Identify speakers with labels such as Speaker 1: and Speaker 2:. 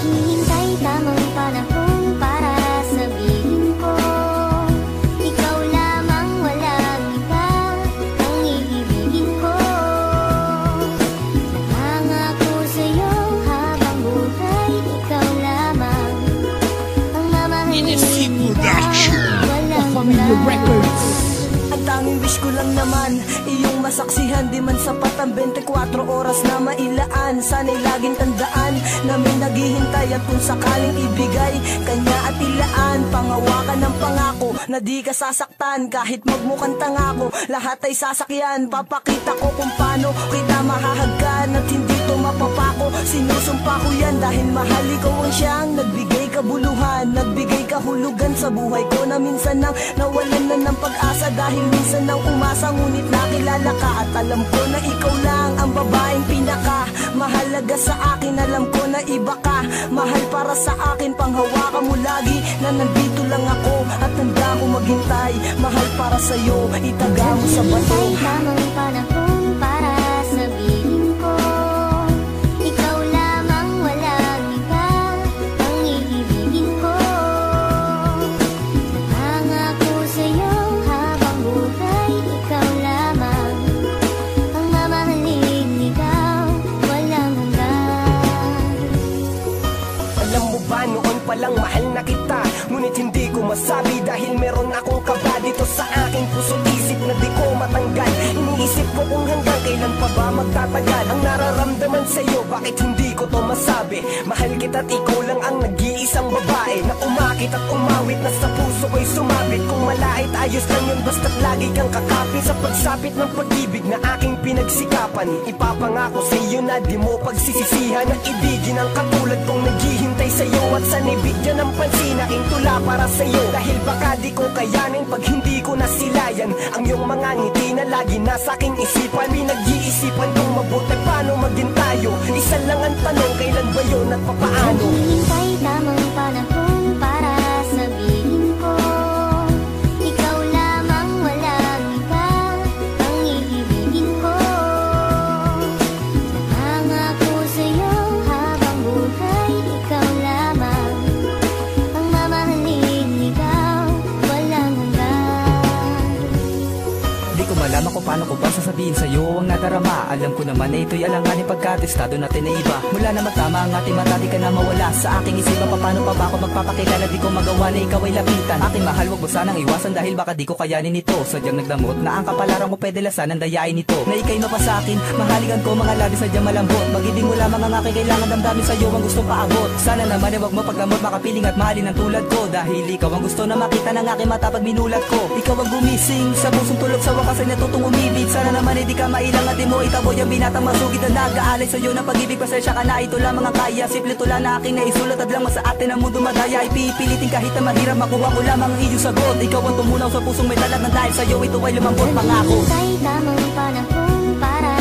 Speaker 1: Naghihintay tamang panahon para sabihin ko, ikaw lamang, walang iba ang iibigin ko. Nangangako sa'yo habang buhay, ikaw lamang ang mamahalin kita, walang iba.
Speaker 2: Ang tanging wish ko lang naman, iyong masaksihan. Di man sapat ang 24 oras na mailaan. Sana'y laging tandaan na may naghihintay. At kung sakaling ibigay, kanya at ilaan. Pangawakan ng pangako na di ka sasaktan. Kahit magmukhang tanga ko, lahat ay sasakyan. Papakita ko kung paano kita mahahagkan. At hindi to mapapako, sinusumpa ko yan. Dahil mahal ikaw ang siyang nagbigay kabuluhan, nagbigay kahulugan sa buhay ko, na minsan nang nawalan na ng pag-asa. Dahil minsan nang umasa, ngunit nakilala ka. At alam ko na ikaw lang ang babaeng pinaka mahalaga sa akin. Alam ko na iba ka, mahal para sa akin. Panghawakan mo lagi na nandito lang ako. At handa ko maghintay, mahal para sa'yo, itaga mo sa bato.
Speaker 1: Naghihintay tamang panahon para sabihin ko, ikaw lamang, walang iba ang iibigin ko. Nangangako sa'yo habang buhay, ikaw lamang ang mamahalin, ikaw walang hanggan.
Speaker 2: Alam mo ba, noon palang mahal na kita, ngunit hindi ko masabi. Dahil meron akong kaba dito sa aking puso't isip na di ko matanggal. Iniisip ko kung hanggang kailan pa ba magtatagal ang nararamdaman sa'yo. Bakit hindi ko to masabi? Mahal kita at ikaw lang ang nag-iisang babae na umakit at umawit, na sa puso ko'y sumabit. Kung malait, ayos lang yun, basta't lagi kang kakapit sa pagsapit ng pag-ibig na aking pinagsikapan. Ipapangako sa'yo na di mo pagsisisihan na ibigin ang katulad kong naghihintay sa'yo. At sana'y bigyan ng pansin aking tula para sa'yo. Dahil baka di ko kayanin pag hindi ko nasilayan ang iyong mga ngiti na lagi nasa aking isipan. Pinag-iisipan kong mabuti paano maging tayo. Isa lang ang tanong, kailan ba yun at papaano?
Speaker 1: Naghihintay tamang panahon para sabihin ko, ikaw lamang, walang iba ang iibigin ko. Nangangako sa'yo habang buhay, ikaw lamang ang mamahalin, ikaw walang hanggan.
Speaker 3: Di ko malaman kung paano ko ba sasabihin sa'yo ang nadarama. Alam ko naman na ito'y alanganin pagkatestado natin na iba. Mula na matama ang ating mata, di ka na mawala sa aking isipan. Paano pa ba ako magpapakilala? Di ko magawa na ikaw ay lapitan. Aking mahal, wag mo sanang iwasan dahil baka di ko kayanin ito. Sadyang nagdamot na ang kapalaran ko, pwede lasan ang dayain ito. Na ika'y mapasakin, mahaligan ko mga labi sadyang malambot. Mag-ibig mo lamang ang aking kailangan, damdamin sa'yo ang gustong paabot. Sana naman ay wag mo paggamot, makapiling at mahalin ang tulad ko. Dahil ikaw ang gusto na makita ng aking mata pag minulat ko. Ikaw ang gumising sa pusong tulog, sa wakas ay natutong umibig. Sana naman ay di ka mailang at di mo itaboy ang binatang masugid na nag-aalay sa'yo ng pag-ibig. Pasensya ka na, ito lamang ang kaya. Simple tula na aking naisulat at lang sa atin ang mundo madaya. Ipipilitin kahit na mahirap, makuha ko lamang ang iyong sagot. Ikaw ang tumunaw sa pusong may talat na dahil sa'yo ito ay lumambot pangako.
Speaker 1: Naghihintay tamang panahon para